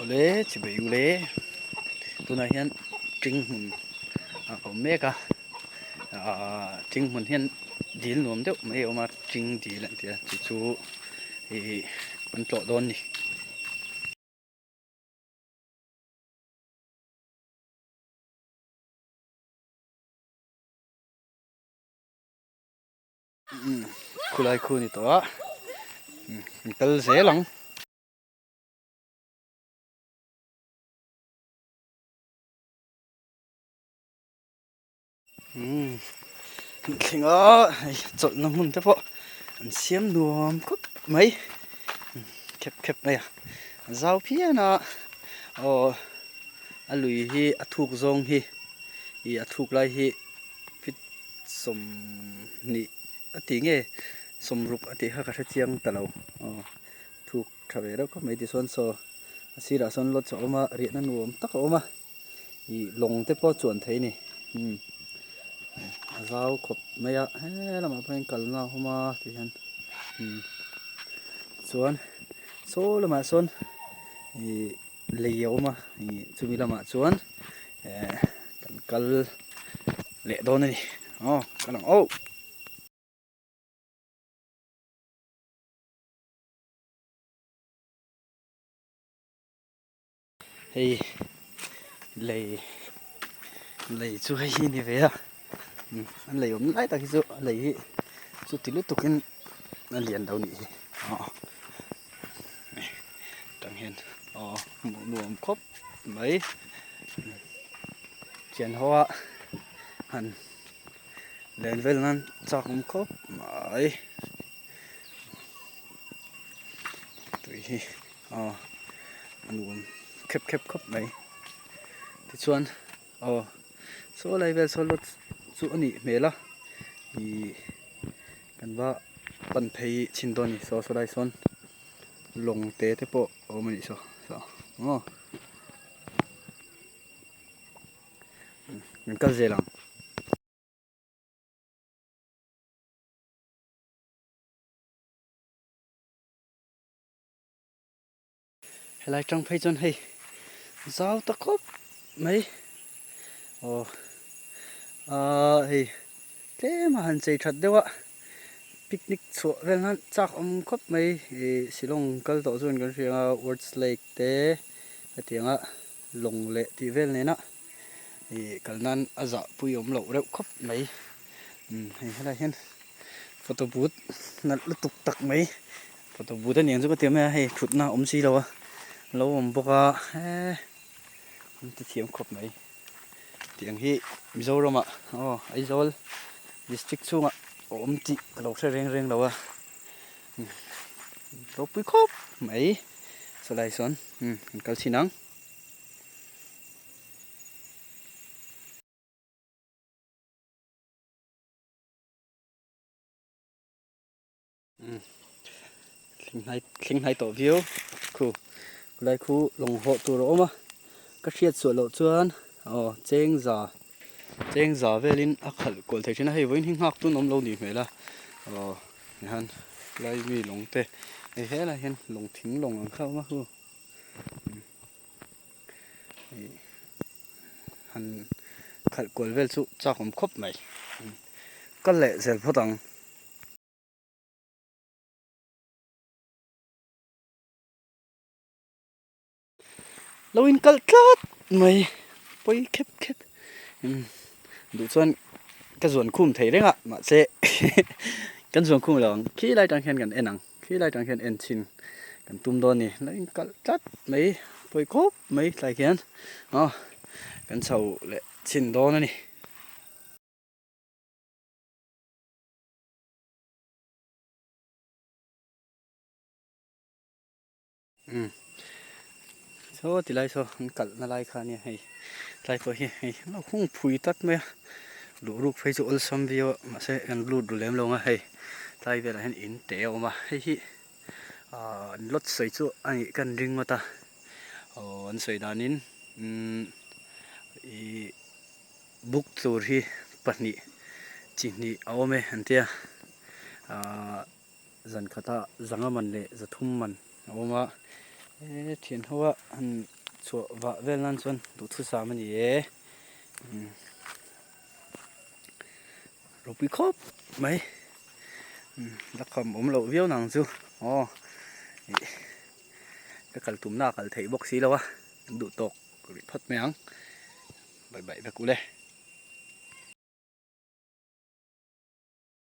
Ole chỉ bị ule tụi này hiện trinh mình có mấy cả trinh mình hiện đi luôn đấy mấy ông mà trinh đi lại thì chỉ chú thì mình chọn đón đi khu lại khu này to mình tell dễ lắm thì ngó chọn nó muốn thế bộ anh xem luôn cút mấy khép khép này à giao phía nó lùi hi thuộc zong hi thuộc lại hi fit som ni tiếng nghe som rục thì hai cái chiang tao lâu thuộc thằng bé đó có mấy tí xuân so xí ra xuân lót chỗ mà riết nó nuông tắc ốm mà thì lồng tới po chuẩn thấy nè rau khop mấy à là mà phải cần nào không mà thì hắn xuân số là mà xuân thì liều mà thì chúng mình là mà xuân cần cần lệ đôi này cái nào thì lệ lệ chú hay như vậy à anh lệ ốm lại ta cái chú lệ chú tí lúc tục cái liền đầu nị chẳng hiện một luồng khóc mấy chuyện hoa hẳn lên về lần chắc cũng khóc mấy tụi luồng khép khép khóc mấy thì chuan số này về số lót số nị mẹ la thìกันว่าปันเพยชินตัวนี้โซได้ส่วนลงเตะเทปโอ้มันนี่มันก็เจริญเฮลัยจังเพยจนให้เจ้าตะคบไหมเฮ้ยเจ้มาหันใจชัดเดียวะปิกนิกชัวเวลนั้นจากคบไหมสิลงก็ต่อส่วนกันเสียงWords Lake เตะเตียงลงเละที่เวลเนี่ยนะกันนั้นอาจจะปุยเหลาเร็วคบไหมให้ได้เห็นโฟโต้บูธนั่นลุตุกตักไหมโฟโต้บูธเนี่ยจะก็เตรียมให้ชุดหน้าซีเราเราบอกว่ามันจะเทียมครบไหมเตียงที่มิโซรามไอโซลดิสตริกช่วงจีเราใช้เร่งเราเราปุยครบไหมสไลด์ซ้อนกัลชินังลิงให้ต่อวิวคูเลยคูลงหัวตัวเรามาก็เชียดส่วนเราชวนเจ้งจ่าเวลินอักขลกอลเทชินะให้วันหิ้งหักตุนอมเราหนีไหมล่ะนี่ฮันเลยมีลงเตะไอ้แค่ละเห็นลงทิ้งลงเข้ามาคูฮันขัดกอลเวลสุจากผมครบไหมก็เละเสร็จพอตังเราอินกัลกัดไหมไปเข็บดูส่วนกระส่วนคุ้มไทยได้อะมาเซกันส่วนคุ้มหลังขี้ไล่จังเห็นกันเอ็นังขี้ไล่จังเห็นเอ็นชินกันตุ้มโดนนี่แล้วอินกัลกัดไหมไปครบไหมไล่เขียนกันเสาเละชินโดนนี่โซ่ติไลโซ่กัดนาไลคานี่ให้ไลพอให้เราคงผุยตัดไหมลูกไฟจุลซัมวิวมาเสกันลูดดูเล็มลงให้ไลเวลาเห็นอินเตอมาให้รถใส่จุอันนี้กันริงมาตาอันใส่ดานินบุกตัวที่ปัจจุบันจีนี่เอาไหมอันเดียจันขตาจังมันเลยจะทุ่มมันเอามา thiền hoa anh chỗ vợ về lan xuân đủ thứ sao mà nhỉ rồi bị khóc mấy đã cầm ống lẩu viêu nàng chưa cái cần tụm nào cần thấy bốc xí đâu á đủ tộc bị thoát méng bảy bảy về cú đây